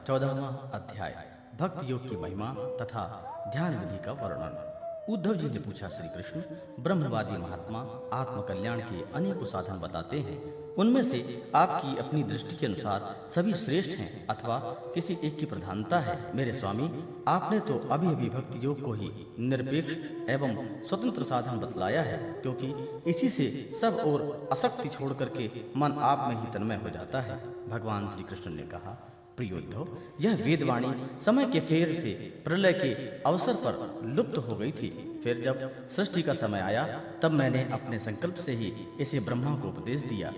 14वां अध्याय भक्ति योग की महिमा तथा ध्यान विधि का वर्णन। उद्धव जी ने पूछा, श्री कृष्ण, ब्रह्मवादी महात्मा आत्मकल्याण के अनेकों साधन बताते हैं, उनमें से आपकी अपनी दृष्टि के अनुसार सभी श्रेष्ठ हैं अथवा किसी एक की प्रधानता है? मेरे स्वामी, आपने तो अभी अभी भक्ति योग को ही निरपेक्ष एवं स्वतंत्र साधन बतलाया है, क्योंकि इसी से सब और आसक्ति छोड़ करके मन आप में ही तन्मय हो जाता है। भगवान श्री कृष्ण ने कहा, प्रियोद्धव, यह वेदवाणी समय के फेर से प्रलय के अवसर पर लुप्त हो गई थी। फिर जब सृष्टि का समय आया तब मैंने अपने संकल्प से ही इसे ब्रह्मा को उपदेश दिया।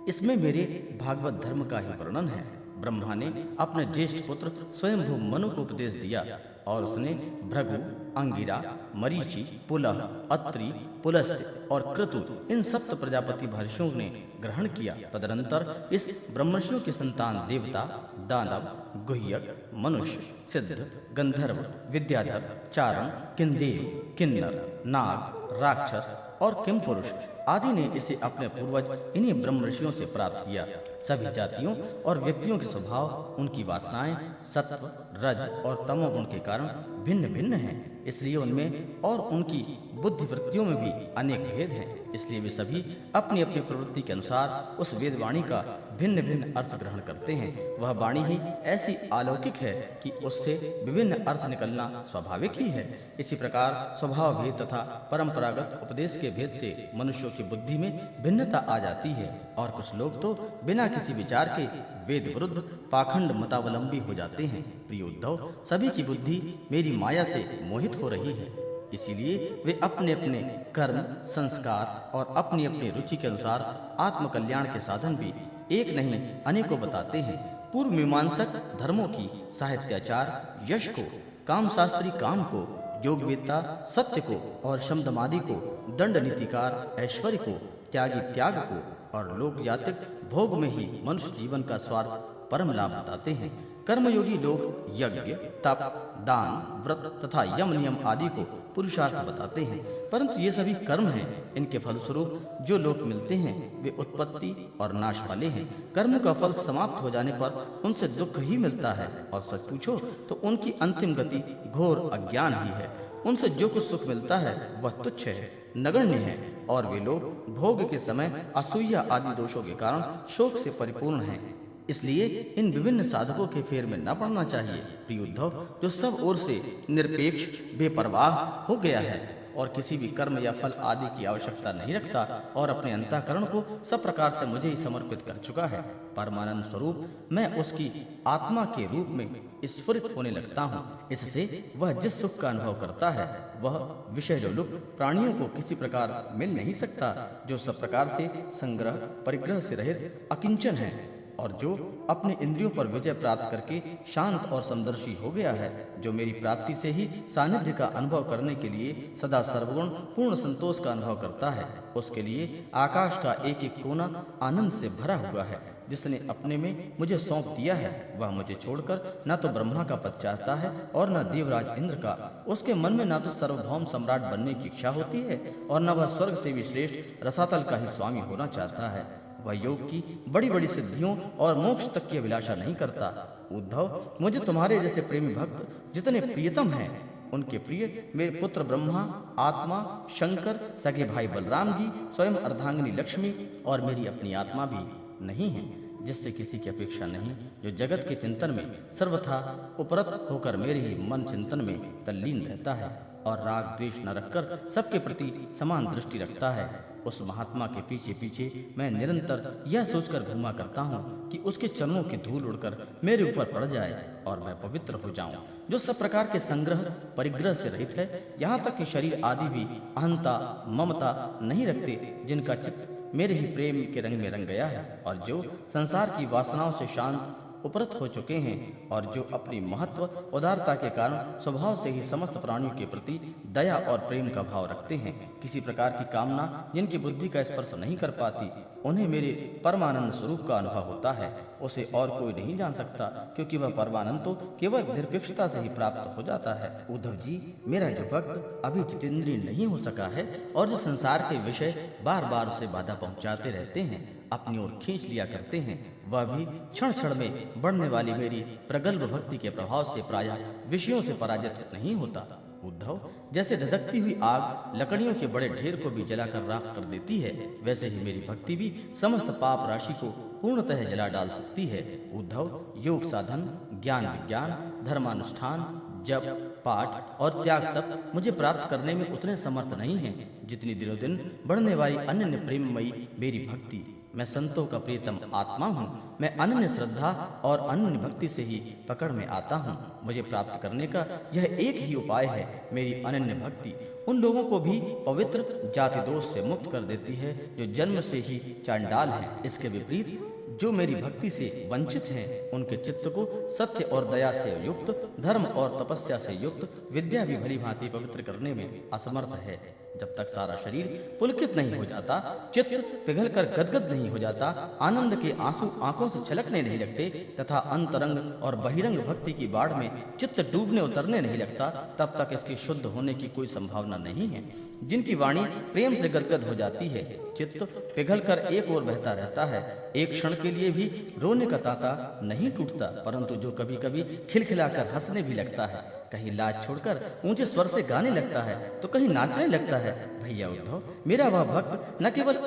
इसमें मेरे भागवत धर्म का ही वर्णन है। ब्रह्मा ने अपने ज्येष्ठ पुत्र स्वयंभू मनु को उपदेश दिया और उसने भृगु, अंगिरा, मरीचि, पुलह, अत्रि, पुलस्त्य और क्रतु इन सप्त प्रजापति महर्षियों ने ग्रहण किया। तदनंतर इस ब्रह्मर्षियों की संतान देवता, दानव, गुह्यक, मनुष्य, सिद्ध, गंधर्व, विद्याधर, चारण, किंदेव, किन्नर, नाग, राक्षस और किमपुरुष आदि ने इसे अपने पूर्वज इन्हीं ब्रह्म ऋषियों से प्राप्त किया। सभी जातियों और व्यक्तियों के स्वभाव, उनकी वासनाएं सत्व, रज और तमोगुण के कारण भिन्न भिन्न हैं, इसलिए उनमें और उनकी बुद्धि वृत्तियों में भी अनेक भेद हैं। इसलिए वे सभी अपनी अपनी प्रवृत्ति के अनुसार उस वेदवाणी का भिन्न भिन्न अर्थ ग्रहण करते हैं। वह वाणी ही ऐसी अलौकिक है कि उससे विभिन्न अर्थ निकलना स्वाभाविक ही है। इसी प्रकार स्वभाव भेद तथा परंपरागत उपदेश के भेद से मनुष्यों की बुद्धि में भिन्नता आ जाती है, और कुछ लोग तो बिना किसी विचार के वेद विरुद्ध पाखंड मतावलंबी हो जाते हैं। प्रिय उद्धव, सभी की बुद्धि मेरी माया से मोहित हो रही है, इसीलिए वे अपने अपने कर्म, संस्कार और अपनी अपनी रुचि के अनुसार आत्मकल्याण के साधन भी एक नहीं अनेकों बताते हैं। पूर्व मीमांसक धर्मों की साहित्याचार यश को, कामशास्त्री काम को, योगवेत्ता सत्य को और शमदमादि को, दंड नीतिकार ऐश्वर्य को, त्यागी त्याग को और लोक यातिक भोग में ही मनुष्य जीवन का स्वार्थ परम लाभ बताते हैं। कर्मयोगी लोग यज्ञ, तप, दान, व्रत तथा यम नियम आदि को पुरुषार्थ बताते हैं, परंतु ये सभी कर्म हैं। इनके फलस्वरूप जो लोक मिलते हैं वे उत्पत्ति और नाश वाले हैं। कर्म का फल समाप्त हो जाने पर उनसे दुख ही मिलता है, और सच पूछो तो उनकी अंतिम गति घोर अज्ञान ही है। उनसे जो कुछ सुख मिलता है वह तुच्छ है, नगण्य है, और वे लोग भोग के समय असूया आदि दोषों के कारण शोक से परिपूर्ण हैं। इसलिए इन विभिन्न साधकों के फेर में न पड़ना चाहिए। प्रिय उद्धव, जो सब ओर से निरपेक्ष, बेपरवाह हो गया है और किसी भी कर्म या फल आदि की आवश्यकता नहीं रखता और अपने अंतःकरण को सब प्रकार से मुझे ही समर्पित कर चुका है, परमानंद स्वरूप मैं उसकी आत्मा के रूप में स्फुरित होने लगता हूँ। इससे वह जिस सुख का अनुभव करता है वह विषय जो लुप्त प्राणियों को किसी प्रकार मिल नहीं सकता, जो सब प्रकार से संग्रह परिग्रह से रहित अकिंचन है और जो अपने इंद्रियों पर विजय प्राप्त करके शांत और समदर्शी हो गया है, जो मेरी प्राप्ति से ही सानिध्य का अनुभव करने के लिए सदा सर्वगुण पूर्ण संतोष का अनुभव करता है, उसके लिए आकाश का एक एक कोना आनंद से भरा हुआ है। जिसने अपने में मुझे सौंप दिया है वह मुझे छोड़कर न तो ब्रह्मा का पद चाहता है और न देवराज इंद्र का। उसके मन में न तो सार्वभौम सम्राट बनने की इच्छा होती है और न वह स्वर्ग से भी श्रेष्ठ रसातल का ही स्वामी होना चाहता है। वह योग की बड़ी बड़ी सिद्धियों और मोक्ष तक की अभिलाषा नहीं करता। उद्धव, मुझे तुम्हारे जैसे प्रेमी भक्त जितने प्रियतम हैं उनके प्रिय मेरे पुत्र ब्रह्मा, आत्मा, शंकर, सगे भाई बलराम जी, स्वयं अर्धांगिनी लक्ष्मी और मेरी अपनी आत्मा भी नहीं है, जिससे किसी की अपेक्षा नहीं, जो जगत के चिंतन में सर्वथा उपरत होकर मेरे ही मन चिंतन में तल्लीन रहता है और राग द्वेष न रखकर सबके प्रति समान दृष्टि रखता है। उस महात्मा के पीछे पीछे मैं निरंतर यह सोचकर घूमा करता हूँ कि उसके चरणों की धूल उड़कर मेरे ऊपर पड़ जाए और मैं पवित्र हो जाऊं, जो सब प्रकार के संग्रह परिग्रह से रहित है, यहाँ तक कि शरीर आदि भी अहंता ममता नहीं रखते, जिनका चित्त मेरे ही प्रेम के रंग में रंग गया है और जो संसार की वासनाओं से शांत उपरत हो चुके हैं और जो अपनी महत्व उदारता के कारण स्वभाव से ही समस्त प्राणियों के प्रति दया और प्रेम का भाव रखते हैं। किसी प्रकार की कामना जिनकी बुद्धि का स्पर्श नहीं कर पाती, उन्हें मेरे परमानंद स्वरूप का अनुभव होता है। उसे और कोई नहीं जान सकता, क्योंकि वह परमानंद तो केवल निरपेक्षता से ही प्राप्त हो जाता है। उद्धव जी, मेरा जो भक्त अभी जितेंद्रिय नहीं हो सका है और जो संसार के विषय बार बार उसे बाधा पहुंचाते रहते हैं, अपनी ओर खींच लिया करते हैं, वह भी क्षण क्षण में बढ़ने वाली मेरी प्रगल्भ भक्ति के प्रभाव से प्रायः विषयों से पराजित नहीं होता। उद्धव, जैसे धधकती हुई आग लकड़ियों के बड़े ढेर को भी जलाकर राख कर देती है, वैसे ही मेरी भक्ति भी समस्त पाप राशि को पूर्णतः जला डाल सकती है। उद्धव, योग साधन, ज्ञान विज्ञान, धर्मानुष्ठान, जप, पाठ और त्याग तप मुझे प्राप्त करने में उतने समर्थ नहीं हैं जितनी दिनों दिन बढ़ने वाली अनन्य प्रेममयी मेरी भक्ति। मैं संतों का प्रियतम आत्मा हूँ। मैं अनन्य श्रद्धा और अनन्य भक्ति से ही पकड़ में आता हूँ। मुझे प्राप्त करने का यह एक ही उपाय है, मेरी अनन्य भक्ति। उन लोगों को भी पवित्र जाति दोष से मुक्त कर देती है जो जन्म से ही चांडाल हैं। इसके विपरीत जो मेरी भक्ति से वंचित हैं, उनके चित्त को सत्य और दया से युक्त, धर्म और तपस्या से युक्त विद्या भी भली भांति पवित्र करने में असमर्थ है। जब तक सारा शरीर पुलकित नहीं हो जाता, चित्त पिघलकर गदगद नहीं हो जाता, आनंद के आंसू आंखों से छलकने नहीं लगते तथा अंतरंग और बहिरंग भक्ति की बाढ़ में चित्त डूबने उतरने नहीं लगता, तब तक इसके शुद्ध होने की कोई संभावना नहीं है। जिनकी वाणी प्रेम से गदगद हो जाती है, चित्त पिघलकर एक ओर बहता रहता है, एक क्षण के लिए भी रोने का तांता नहीं टूटता, परंतु जो कभी कभी खिलखिलाकर हंसने भी लगता है, कहीं लाज छोड़कर ऊंचे स्वर से गाने लगता है तो कहीं नाचने लगता है। भैया उद्धव, मेरा वह भक्त न केवल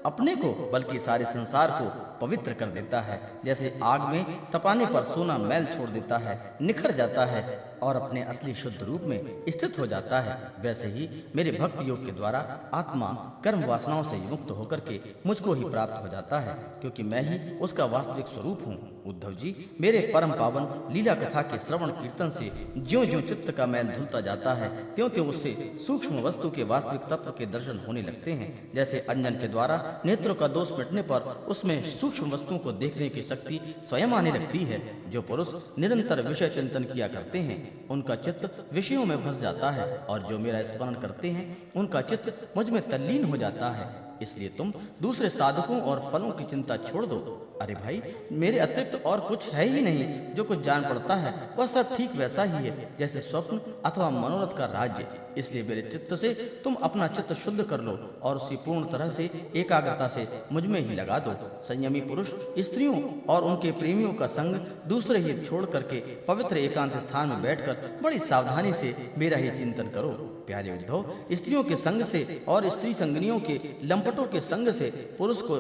अपने को बल्कि सारे संसार को पवित्र कर देता है। जैसे आग में तपाने पर सोना मैल छोड़ देता है, निखर जाता है और अपने असली शुद्ध रूप में स्थित हो जाता है, वैसे ही मेरे भक्त योग के द्वारा आत्मा कर्म वासनाओं से मुक्त होकर के मुझको ही प्राप्त हो जाता है, क्योंकि मैं ही उसका वास्तविक स्वरूप हूँ। उद्धव जी, मेरे परम पावन लीला कथा के श्रवण कीर्तन से ज्यों ज्यों चित्त का मैल धुलता जाता है, त्यों त्यों उससे सूक्ष्म वस्तु के वास्तविक तत्व के दर्शन होने लगते हैं। जैसे अंजन के द्वारा नेत्रों का दोष मिटने पर उसमें सूक्ष्म वस्तुओं को देखने की शक्ति स्वयं आने लगती है। जो पुरुष निरंतर विषय चिंतन किया करते हैं, उनका चित्त विषयों में फंस जाता है, और जो मेरा स्मरण करते हैं, उनका चित्त मुझ में तल्लीन हो जाता है। इसलिए तुम दूसरे साधकों और फलों की चिंता छोड़ दो। अरे भाई, मेरे अतिरिक्त और कुछ है ही नहीं। जो कुछ जान पड़ता है वह सब ठीक वैसा ही है जैसे स्वप्न अथवा मनोरथ का राज्य। इसलिए मेरे चित्त से तुम अपना चित्त शुद्ध कर लो और उसी पूर्ण तरह से एकाग्रता से मुझ में ही लगा दो। संयमी पुरुष स्त्रियों और उनके प्रेमियों का संग दूसरे ही छोड़ करके पवित्र एकांत स्थान में बैठकर बड़ी सावधानी से मेरा ही चिंतन करो। प्यारे उद्धव, स्त्रियों के संग से और स्त्री संगनियों के लंपटों के संग से पुरुष को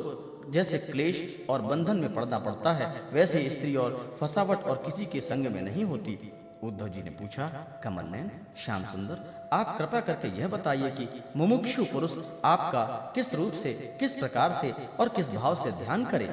जैसे क्लेश और बंधन में पड़ना पड़ता है, वैसे स्त्री और फसावट और किसी के संग में नहीं होती। उद्धव जी ने पूछा, कमल नयन, श्याम सुंदर, आप कृपा करके यह बताइए कि मुमुक्षु पुरुष आपका किस रूप से, किस प्रकार से और किस भाव से ध्यान करे।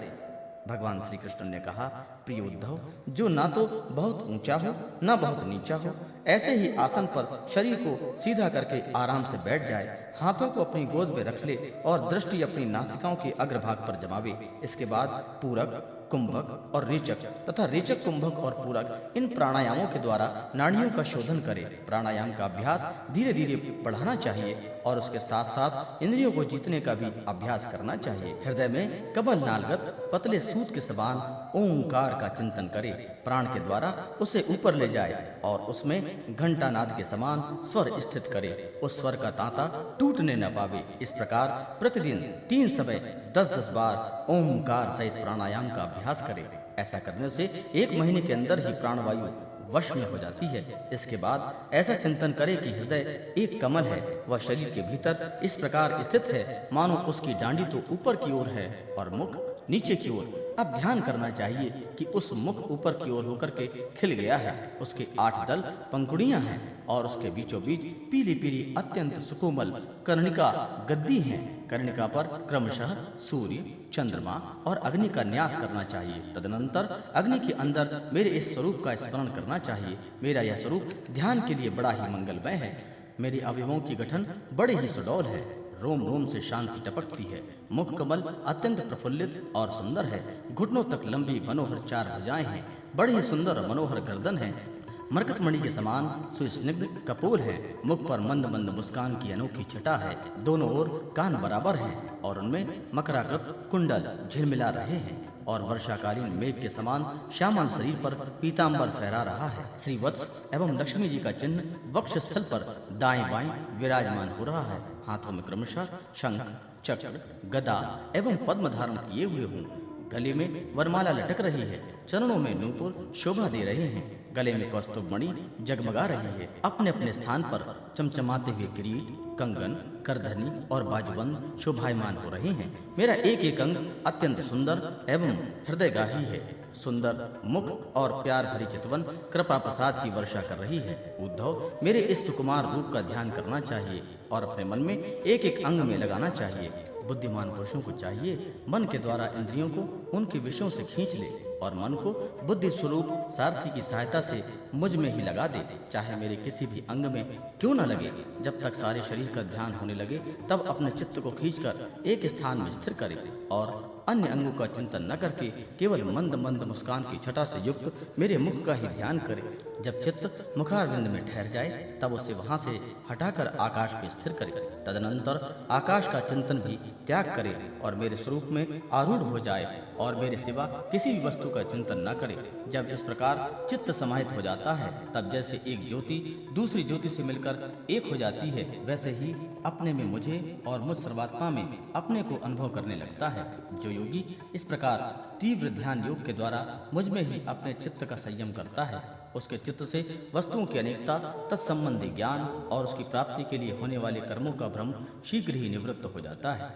भगवान श्री कृष्ण ने कहा, प्रिय उद्धव, जो ना तो बहुत ऊंचा हो ना बहुत नीचा हो, ऐसे ही आसन पर शरीर को सीधा करके आराम से बैठ जाए, हाथों को अपनी गोद में रख ले और दृष्टि अपनी नासिकाओं के अग्रभाग पर जमावे। इसके बाद पूरक, कुंभक और रेचक तथा रेचक, कुंभक और पूरक, इन प्राणायामों के द्वारा नाड़ियों का शोधन करे। प्राणायाम का अभ्यास धीरे धीरे बढ़ाना चाहिए और उसके साथ साथ इंद्रियों को जीतने का भी अभ्यास करना चाहिए। हृदय में कमल नालगत पतले सूत के समान ओंकार का चिंतन करे। प्राण के द्वारा उसे ऊपर ले जाए और उसमें घंटानाद के समान स्वर स्थित करे। उस स्वर का तांता टूटने न पावे। इस प्रकार प्रतिदिन 3 समय 10-10 बार ओंकार सहित प्राणायाम का अभ्यास करे। ऐसा करने से 1 महीने के अंदर ही प्राणवायु वश में हो जाती है। इसके बाद ऐसा चिंतन करे कि हृदय एक कमल है, वह शरीर के भीतर इस प्रकार स्थित है मानो उसकी डांडी तो ऊपर की ओर है और मुख नीचे की ओर। अब ध्यान करना चाहिए कि उस मुख ऊपर की ओर होकर के खिल गया है, उसके 8 दल पंखुड़ियां हैं और उसके बीचों बीच पीली पीली अत्यंत सुकोमल कर्णिका गद्दी हैं। कर्णिका पर क्रमशः सूर्य, चंद्रमा और अग्नि का न्यास करना चाहिए। तदनंतर अग्नि के अंदर मेरे इस स्वरूप का स्मरण करना चाहिए। मेरा यह स्वरूप ध्यान के लिए बड़ा ही मंगलमय है। मेरे अवयवों की गठन बड़े ही सुडौल है, रोम रोम से शांति टपकती है। मुख कमल अत्यंत प्रफुल्लित और सुंदर है। घुटनों तक लंबी मनोहर 4 भुजाएं हैं। बड़ी ही सुंदर और मनोहर गर्दन है। मरकतमणि के समान सुस्निग्ध कपोल है। मुख पर मंद मंद मुस्कान की अनोखी छटा है। दोनों ओर कान बराबर हैं और उनमें मकराकृत कुंडल झिलमिला रहे हैं। और वर्षाकालीन मेघ के समान श्यामल शरीर पर पीतांबर फहरा रहा है। श्री वत्स एवं लक्ष्मी जी का चिन्ह वक्ष स्थल पर दाएं बाएं विराजमान हो रहा है। हाथों में क्रमशः शंख, चक्र, गदा एवं पद्म धारण किए हुए हूँ। गले में वरमाला लटक रही है। चरणों में नूपुर शोभा दे रहे हैं। गले में कौस्तुभ मणि जगमगा रही है। अपने अपने स्थान पर चमचमाते हुए किरीट, कंगन, करधनी और बाजूबंद शोभायमान हो रहे हैं। मेरा एक एक अंग अत्यंत सुंदर एवं हृदयगाही है। सुंदर मुख और प्यार भरी चितवन कृपा प्रसाद की वर्षा कर रही है। उद्धव, मेरे इस सुकुमार रूप का ध्यान करना चाहिए और अपने मन में एक एक अंग में लगाना चाहिए। बुद्धिमान पुरुषों को चाहिए मन के द्वारा इंद्रियों को उनके विषयों से खींच ले और मन को बुद्धि स्वरूप सारथी की सहायता से मुझ में ही लगा दे। चाहे मेरे किसी भी अंग में क्यों न लगे, जब तक सारे शरीर का ध्यान होने लगे तब अपने चित्त को खींचकर एक स्थान में स्थिर करे और अन्य अंगों का चिंतन न करके केवल मंद मंद मुस्कान की छटा से युक्त मेरे मुख का ही ध्यान करे। जब चित्त मुखारविंद में ठहर जाए तब उसे वहां से हटाकर आकाश में स्थिर करे। तदनंतर आकाश का चिंतन भी त्याग करे और मेरे स्वरूप में आरूढ़ हो जाए और मेरे सिवा किसी भी वस्तु का चिंतन न करे। जब इस प्रकार चित्त समाहित हो जाता है तब जैसे एक ज्योति दूसरी ज्योति से मिलकर एक हो जाती है, वैसे ही अपने में मुझे और मुझ सर्वात्मा में अपने को अनुभव करने लगता है। जो योगी इस प्रकार तीव्र ध्यान योग के द्वारा मुझ में ही अपने चित्त का संयम करता है, उसके चित्त से वस्तुओं की अनेकता, तत्संबंधी ज्ञान और उसकी प्राप्ति के लिए होने वाले कर्मों का भ्रम शीघ्र ही निवृत्त हो जाता है।